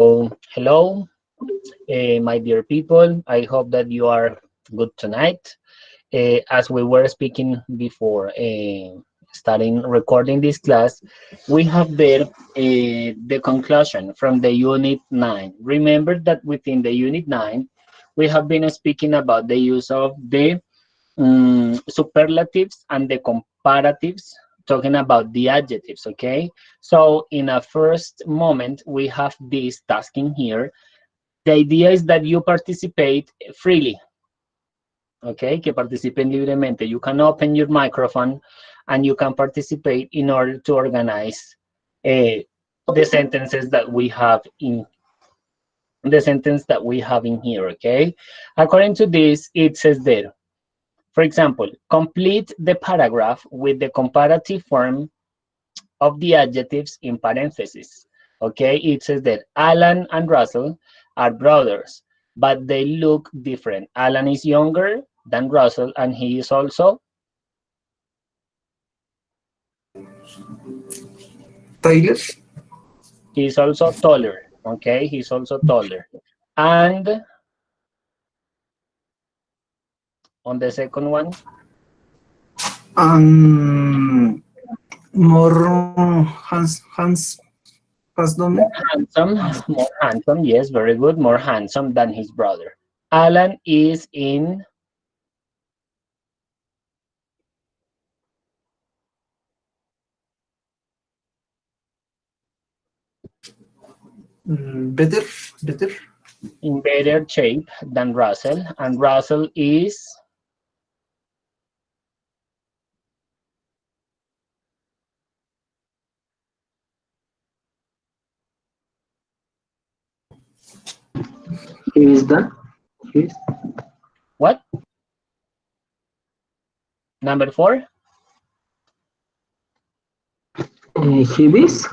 Hello, my dear people. I hope that you are good tonight. As we were speaking before starting recording this class, we have there the conclusion from the Unit 9. Remember that within the Unit 9, we have been speaking about the use of the superlatives and the comparatives, talking about the adjectives, okay? So in a first moment, we have this tasking here. The idea is that you participate freely, okay? Que participen libremente. You can open your microphone and you can participate in order to organize the sentences that we have in here, okay? According to this, it says there, for example, complete the paragraph with the comparative form of the adjectives in parentheses. Okay, it says that Alan and Russell are brothers, but they look different. Alan is younger than Russell, and he is also Tyler. taller. Okay, he's also taller. And on the second one, More has done. more handsome. Yes, very good. More handsome than his brother. Alan is in Better, better. in better shape than Russell, and Russell is He is the he's what? Number 4? he is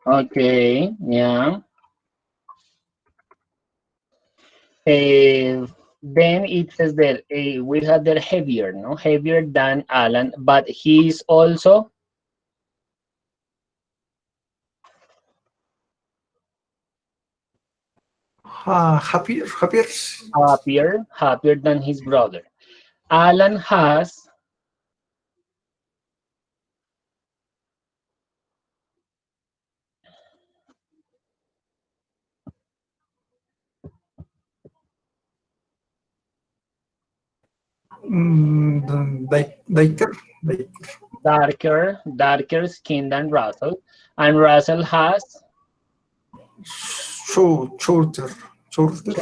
Okay, yeah. Then it says that we have that heavier, no? Heavier than Alan, but he's also Happier, happier. happier than his brother. Alan has Diker, darker skin than Russell, and Russell has shorter, shorter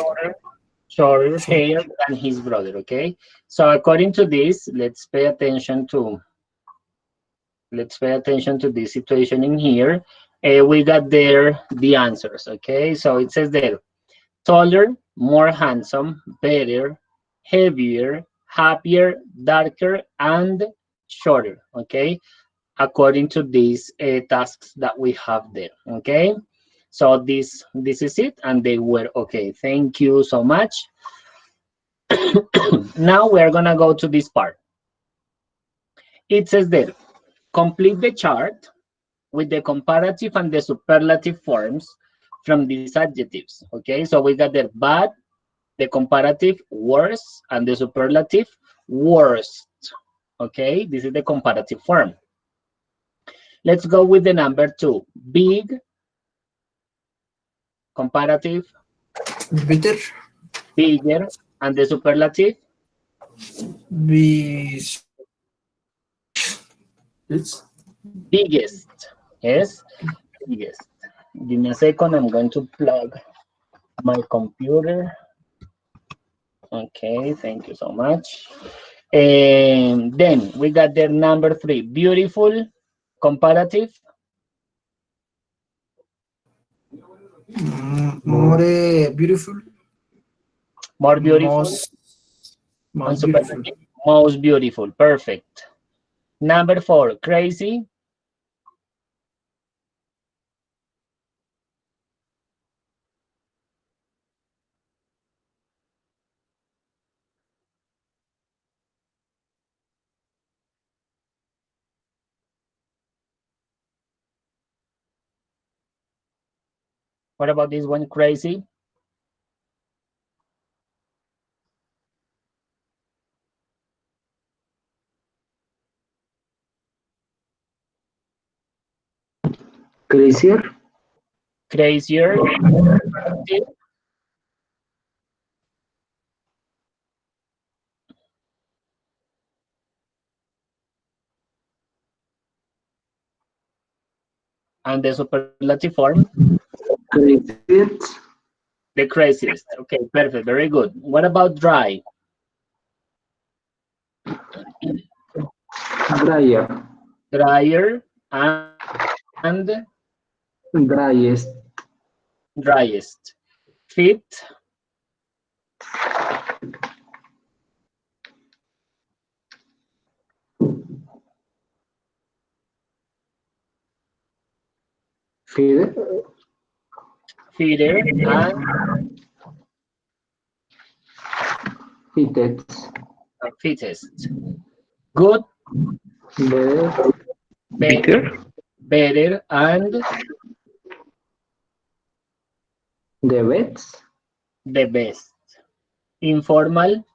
shorter short. hair than his brother. Okay, so according to this, let's pay attention to this situation in here. We got there the answers. Okay, so it says there, taller, more handsome, better, heavier, happier, darker, and shorter. Okay, according to these tasks that we have there. Okay, so this is it, and they were okay. Thank you so much. Now we're gonna go to this part. It says there, complete the chart with the comparative and the superlative forms from these adjectives. Okay, so we got the bad, the comparative worse, and the superlative worst. Okay, this is the comparative form. Let's go with the number 2. Big, comparative, Better, bigger, and the superlative be it's biggest. Yes, biggest. Give me a second, I'm going to plug my computer. Okay, thank you so much. And then we got the number 3, beautiful, comparative, more beautiful, more beautiful, most and most beautiful. superlative, most beautiful. Perfect. Number 4, crazy, What about this one, crazy? Crazier. Crazier. And the superlative form? Craziest. The craziest. Okay, perfect. Very good. What about dry? Dryer. Drier and Driest. driest. Fit, Feeder. fitter, and Fitted. fittest. Good, Better. better, better, and The best. the best. Informal,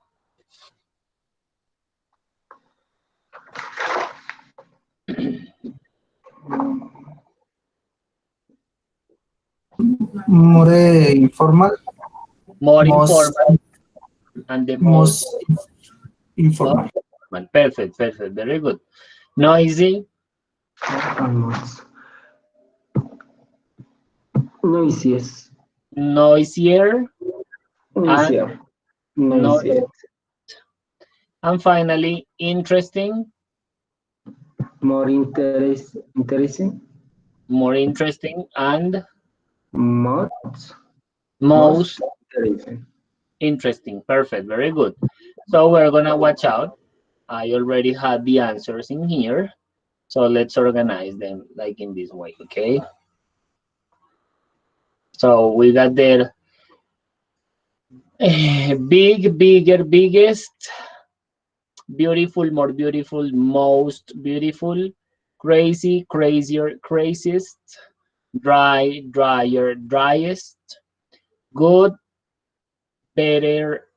More informal. more Most informal, and the most most informal. informal. Perfect, perfect. Very good. Noisy, Almost. Noisiest. noisier, and Noisier. no, Noisiest. and finally, interesting, More interesting. more interesting, and Most. most Most interesting. interesting. Perfect. Very good. So we're gonna watch out. I already had the answers in here. So let's organize them like in this way, okay? So we got there big, bigger, biggest, beautiful, more beautiful, most beautiful, crazy, crazier, craziest, dry, drier, driest, good, better,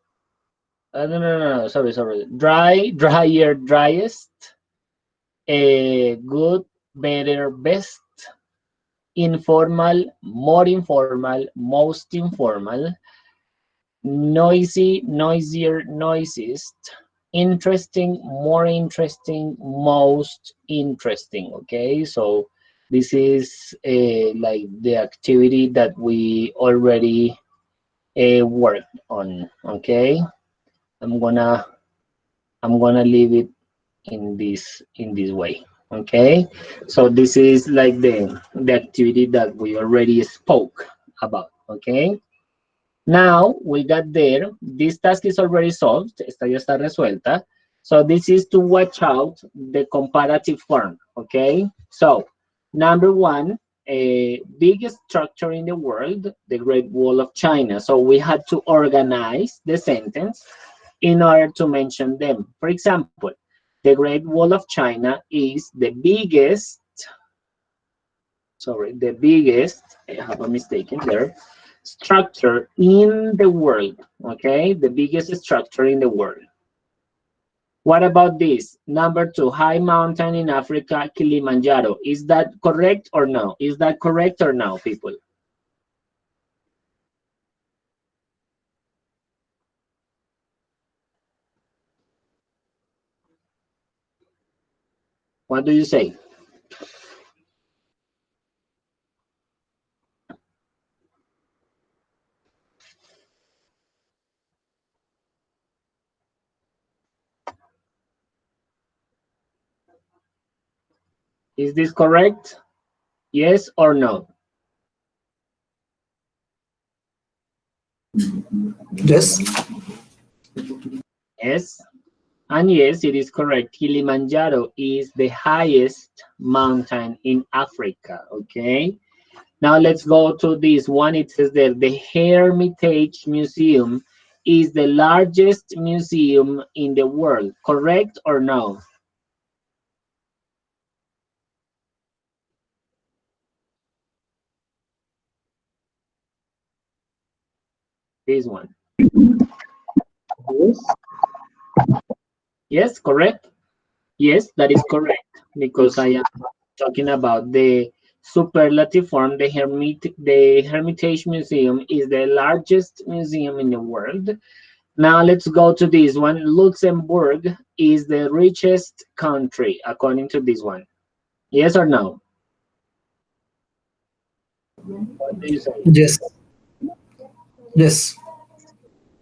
no, sorry, dry, drier, driest, good, better, best, informal, more informal, most informal, noisy, noisier, noisiest, interesting, more interesting, most interesting. Okay, so this is like the activity that we already worked on. Okay, I'm gonna leave it in this way. Okay, so this is like the activity that we already spoke about. Okay, now we got there. This task is already solved. Esta ya está resuelta. So this is to watch out the comparative form. Okay, so number one, biggest structure in the world, the Great Wall of China. So we had to organize the sentence in order to mention them. For example, the Great Wall of China is the biggest, I have a mistake in there, structure in the world, okay? The biggest structure in the world. What about this? Number two, high mountain in Africa, Kilimanjaro. Is that correct or no? Is that correct or no, people? What do you say? Is this correct? Yes or no? Yes. Yes. And yes, it is correct. Kilimanjaro is the highest mountain in Africa, okay? Now let's go to this one. It says that the Hermitage Museum is the largest museum in the world. Correct or no? This one. Yes. Yes, correct? Yes, that is correct. Because Yes. I am talking about the superlative form. The Hermitage Museum is the largest museum in the world. Now let's go to this one. Luxembourg is the richest country, according to this one. Yes or no? What do you say? Yes. Yes.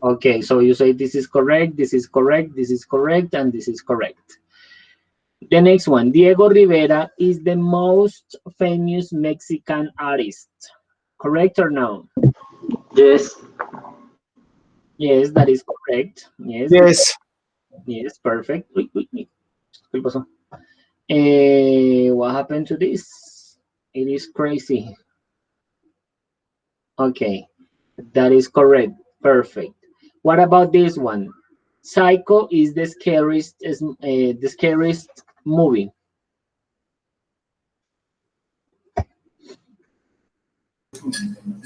Okay, so you say this is correct, this is correct, this is correct, and this is correct. The next one, Diego Rivera is the most famous Mexican artist. Correct or no? Yes. Yes, that is correct. Yes, Yes. yes, perfect. Uy, uy, uy. ¿Qué pasó? What happened to this? It is crazy. Okay, that is correct. Perfect. What about this one? Psycho is the scariest movie.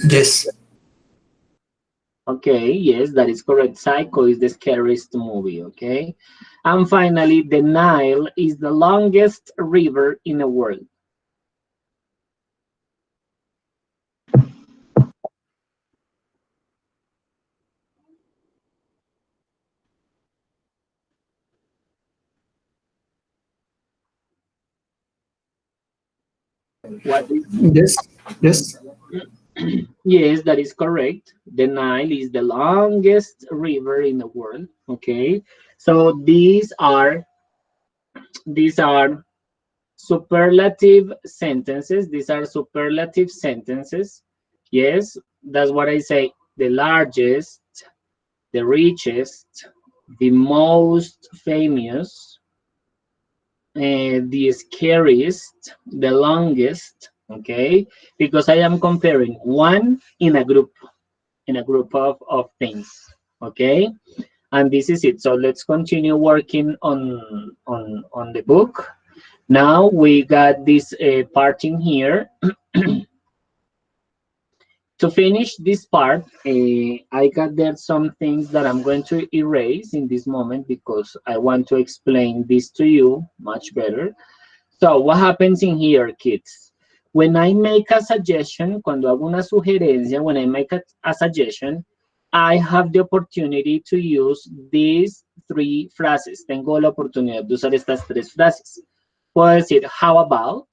Yes. Okay, yes, that is correct. Psycho is the scariest movie, okay? And finally, the Nile is the longest river in the world. What is Yes. Yes. Yes, that is correct. The Nile is the longest river in the world, okay? So these are superlative sentences. These are superlative sentences. Yes, that's what I say. The largest, the richest, the most famous, the scariest, the longest, okay? Because I am comparing one in a group of things, okay? And this is it. So let's continue working on the book. Now we got this part in here. To finish this part, I got there some things that I'm going to erase in this moment because I want to explain this to you much better. So what happens in here, kids? When I make a suggestion, cuando hago una sugerencia, when I make a suggestion, I have the opportunity to use these three phrases. Tengo la oportunidad de usar estas tres frases. Puedo decir, how about?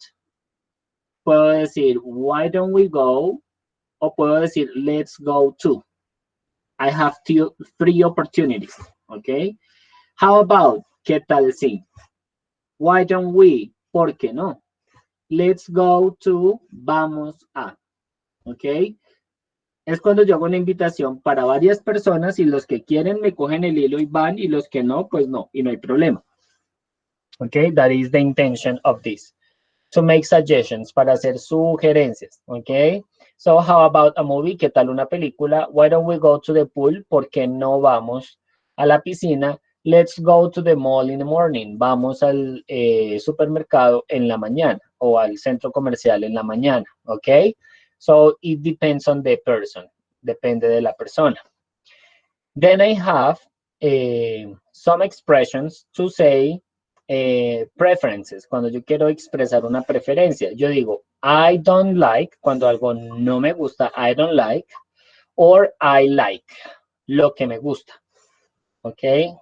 Puedo decir, why don't we go? O puedo decir, let's go to. I have three opportunities, okay? How about, ¿qué tal si? Why don't we? ¿Por qué no? Let's go to, vamos a, ¿ok? Es cuando yo hago una invitación para varias personas y los que quieren me cogen el hilo y van y los que no, pues no, y no hay problema. ¿Ok? That is the intention of this. To make suggestions, para hacer sugerencias, ¿ok? So, how about a movie? ¿Qué tal una película? Why don't we go to the pool? ¿Por qué no vamos a la piscina? Let's go to the mall in the morning. Vamos al supermercado en la mañana o al centro comercial en la mañana, ¿ok? So, it depends on the person. Depende de la persona. Then I have some expressions to say preferences, cuando yo quiero expresar una preferencia. Yo digo, I don't like, cuando algo no me gusta, I don't like, or I like, lo que me gusta. Okay?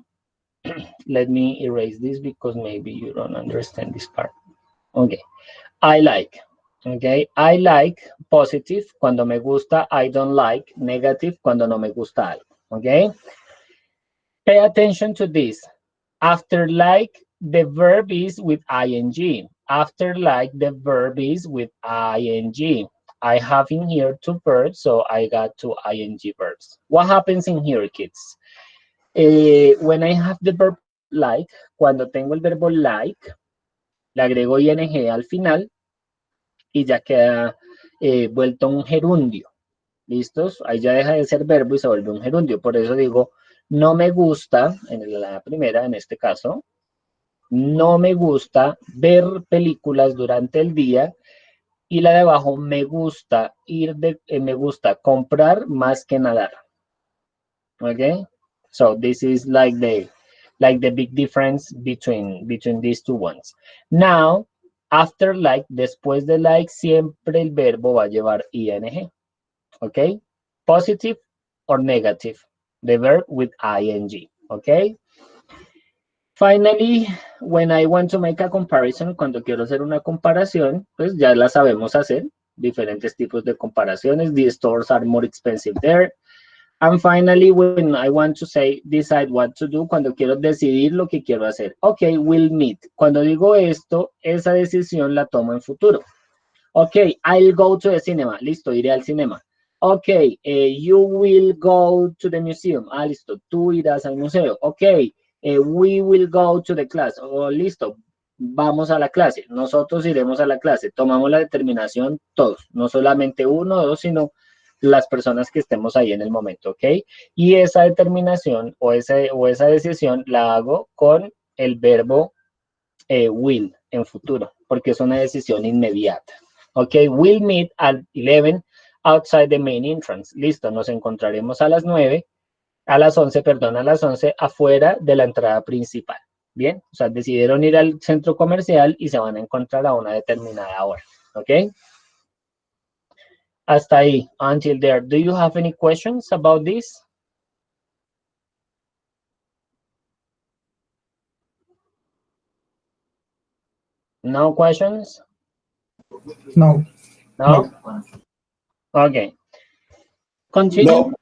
Let me erase this because maybe you don't understand this part. Okay. I like. Okay. I like positive cuando me gusta. I don't like negative cuando no me gusta algo. Okay. Pay attention to this. After like, the verb is with ing. After like, the verb is with ing. I have in here two verbs, so I got two ing verbs. What happens in here, kids? When I have the verb like, cuando tengo el verbo like, le agrego ing al final y ya queda vuelto un gerundio. ¿Listos? Ahí ya deja de ser verbo y se vuelve un gerundio. Por eso digo, no me gusta, en la primera, en este caso, no me gusta ver películas durante el día, y la de abajo, me gusta comprar más que nadar. Okay, so this is like the big difference between these two ones. Now, after like, después de like, siempre el verbo va a llevar ing. Okay, positive or negative, the verb with ing. Okay. Finally, when I want to make a comparison, cuando quiero hacer una comparación, pues ya la sabemos hacer. Diferentes tipos de comparaciones. The stores are more expensive there. And finally, when I want to say, decide what to do, cuando quiero decidir lo que quiero hacer. Ok, we'll meet. Cuando digo esto, esa decisión la tomo en futuro. Ok, I'll go to the cinema. Listo, iré al cinema. Ok, you will go to the museum. Ah, listo, tú irás al museo. Ok, we will go to the class. Oh, listo, vamos a la clase. Nosotros iremos a la clase. Tomamos la determinación todos, no solamente uno o dos, sino las personas que estemos ahí en el momento, ¿ok? Y esa determinación o esa decisión la hago con el verbo will en futuro, porque es una decisión inmediata. Ok, we'll meet at 11 outside the main entrance. Listo, nos encontraremos a las 9, a las 11, perdón, a las 11 afuera de la entrada principal. Bien, o sea, decidieron ir al centro comercial y se van a encontrar a una determinada hora. Ok. Hasta ahí, until there. Do you have any questions about this? No questions? No. No? Okay. Continue.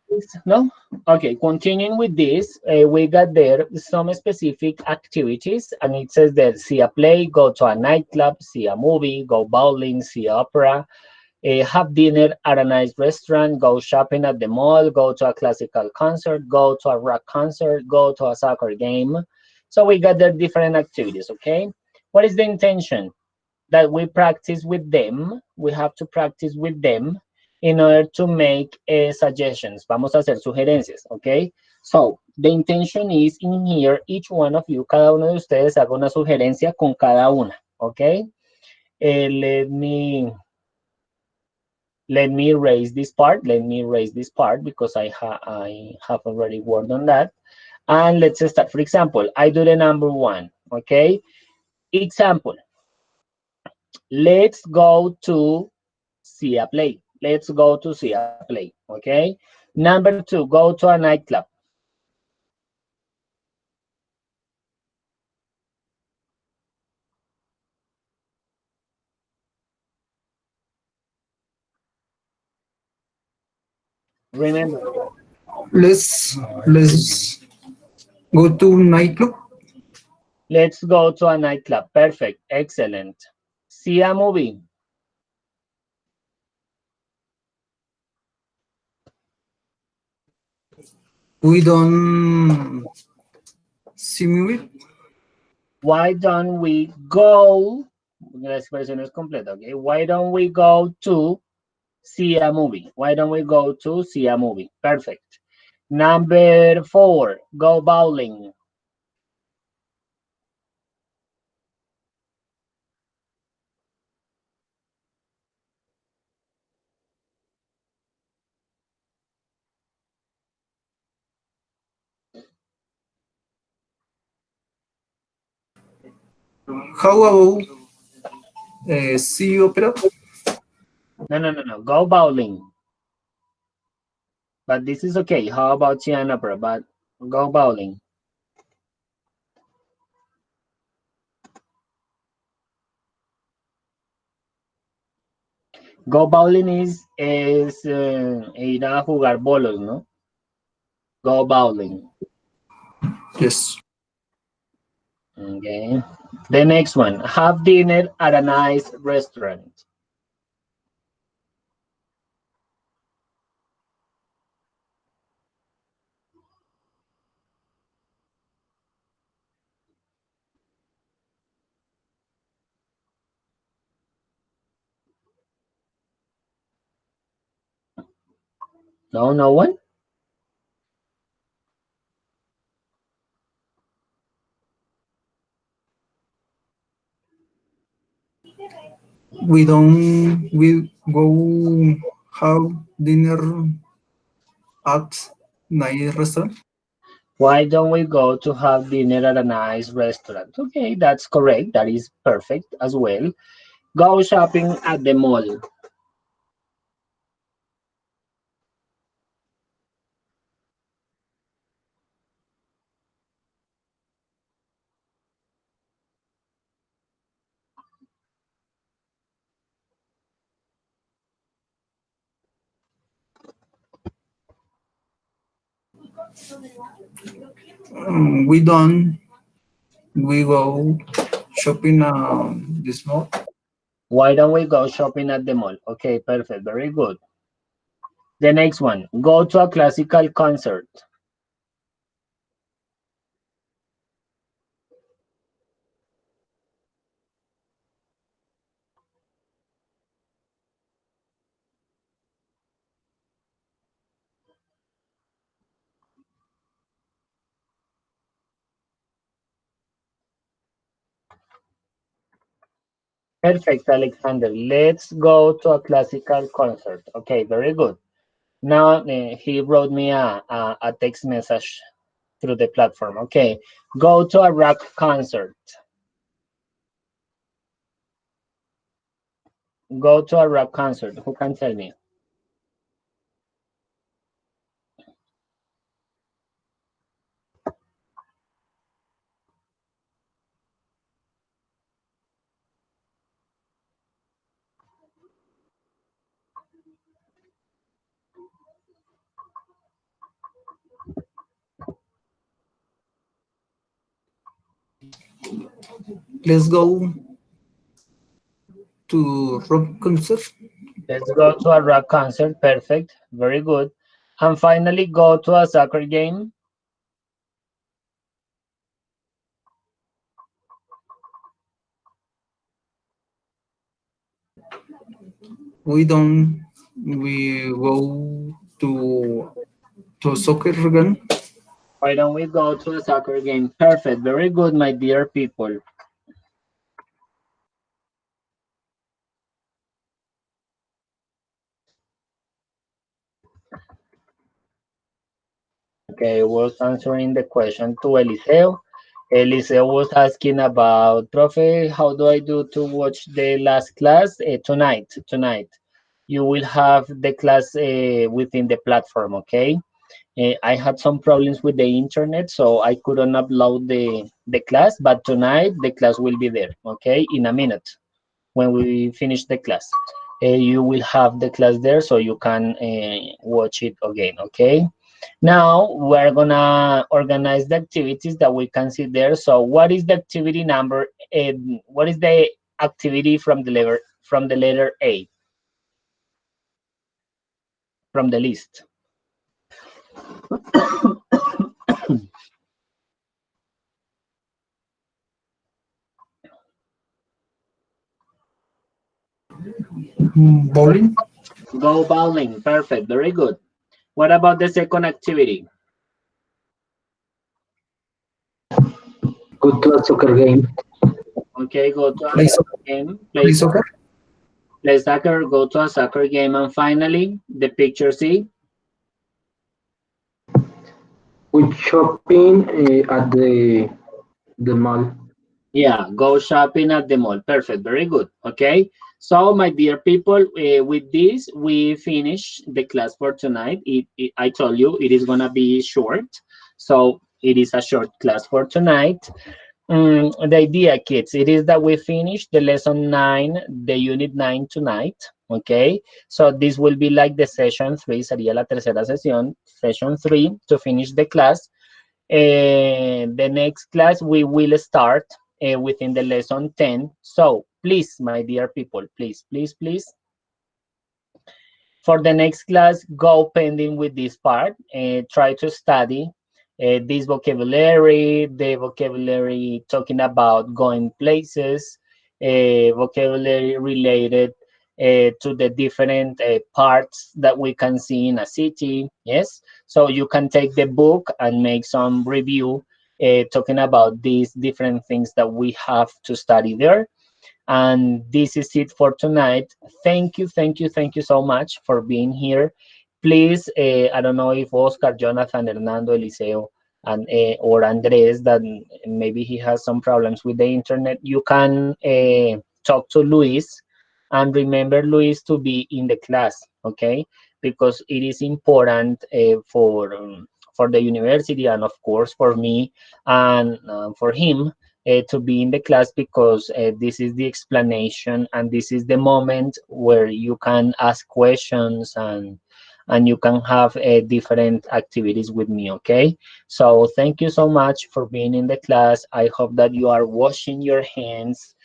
No? Okay, continuing with this, we got there some specific activities, and it says that see a play, go to a nightclub, see a movie, go bowling, see opera, have dinner at a nice restaurant, go shopping at the mall, go to a classical concert, go to a rock concert, go to a soccer game. So we got the different activities, okay? What is the intention? That we practice with them, we have to practice with them in order to make suggestions. Vamos a hacer sugerencias, okay? So, the intention is in here, each one of you, cada uno de ustedes haga una sugerencia con cada una, okay? Let me erase this part. Let me erase this part because I have already worked on that. And let's start. For example, I do the number one, okay? Example. Let's go to see a play. Let's go to see a play, okay? Number two, go to a nightclub. Remember, Let's go to nightclub. let's go to a nightclub. Perfect, excellent. See a movie. We don't see movie. Why don't we go? La expresión es completa, okay? Why don't we go to see a movie? Why don't we go to see a movie? Perfect. Number four, go bowling. How about see opera? No. Go bowling. But this is okay. How about see an opera? But go bowling. Go bowling es ir a jugar bolos, ¿no? Go bowling. Yes. Okay. The next one, have dinner at a nice restaurant. No, no one? We go have dinner at nice restaurant. Why don't we go to have dinner at a nice restaurant? Okay, that's correct. That is perfect as well. Go shopping at the mall. We don't. We go shopping this mall. Why don't we go shopping at the mall? Okay, perfect. Very good. The next one, go to a classical concert. Perfect, Alexander. Let's go to a classical concert. Okay, very good. Now he wrote me a text message through the platform. Okay, go to a rock concert. Go to a rock concert. Who can tell me? Let's go to rock concert. Let's go to a rock concert. Perfect. Very good. And finally, go to a soccer game. We don't. We go to soccer again. Why don't we go to a soccer game? Perfect. Very good, my dear people. Okay, was answering the question to Eliseo. Eliseo was asking about, Profe, how do I do to watch the last class? Tonight. You will have the class within the platform, okay? I had some problems with the internet, so I couldn't upload the class, but tonight the class will be there, okay? In a minute, when we finish the class. You will have the class there, so you can watch it again, okay? Now we're gonna organize the activities that we can see there. So what is the activity number? What is the activity from the letter A from the list? Bowling. Go bowling. Perfect. Very good. What about the second activity? Go to a soccer game. Okay, go to a Play soccer soccer. game. Play soccer. Play soccer. Go to a soccer game, and finally, the picture C. With shopping at the mall. Yeah, go shopping at the mall. Perfect. Very good. Okay. So, my dear people, with this, we finish the class for tonight. I told you it is going to be short. So, it is a short class for tonight. The idea, kids, it is that we finish the lesson 9, the unit 9 tonight. Okay. So, this will be like the session 3, sería la tercera sesión, session 3 to finish the class. The next class we will start within the lesson 10. So please, my dear people, please, for the next class, go pending with this part. Try to study this vocabulary, the vocabulary talking about going places, vocabulary related to the different parts that we can see in a city. Yes, so you can take the book and make some review talking about these different things that we have to study there. And this is it for tonight. Thank you so much for being here. please, I don't know if Oscar, Jonathan, Hernando, Eliseo, and or Andres, that maybe he has some problems with the internet, you can talk to Luis, and remember Luis to be in the class, okay? Because it is important for the university, and of course for me and for him, to be in the class, because this is the explanation, and this is the moment where you can ask questions, and you can have different activities with me, okay? So thank you so much for being in the class. I hope that you are washing your hands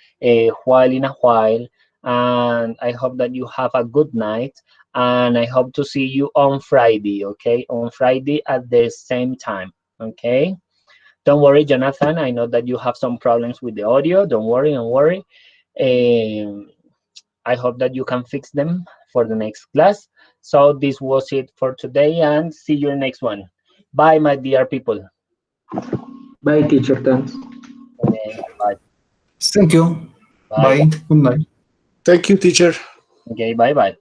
while in a while, and I hope that you have a good night, and I hope to see you on Friday, okay? On Friday at the same time, okay? Don't worry, Jonathan, I know that you have some problems with the audio. Don't worry, don't worry. I hope that you can fix them for the next class. So this was it for today, and see you next one. Bye, my dear people. Bye, teacher. Thanks. Okay, bye. Thank you. Bye. Bye. Good night. Thank you, teacher. Okay, bye bye.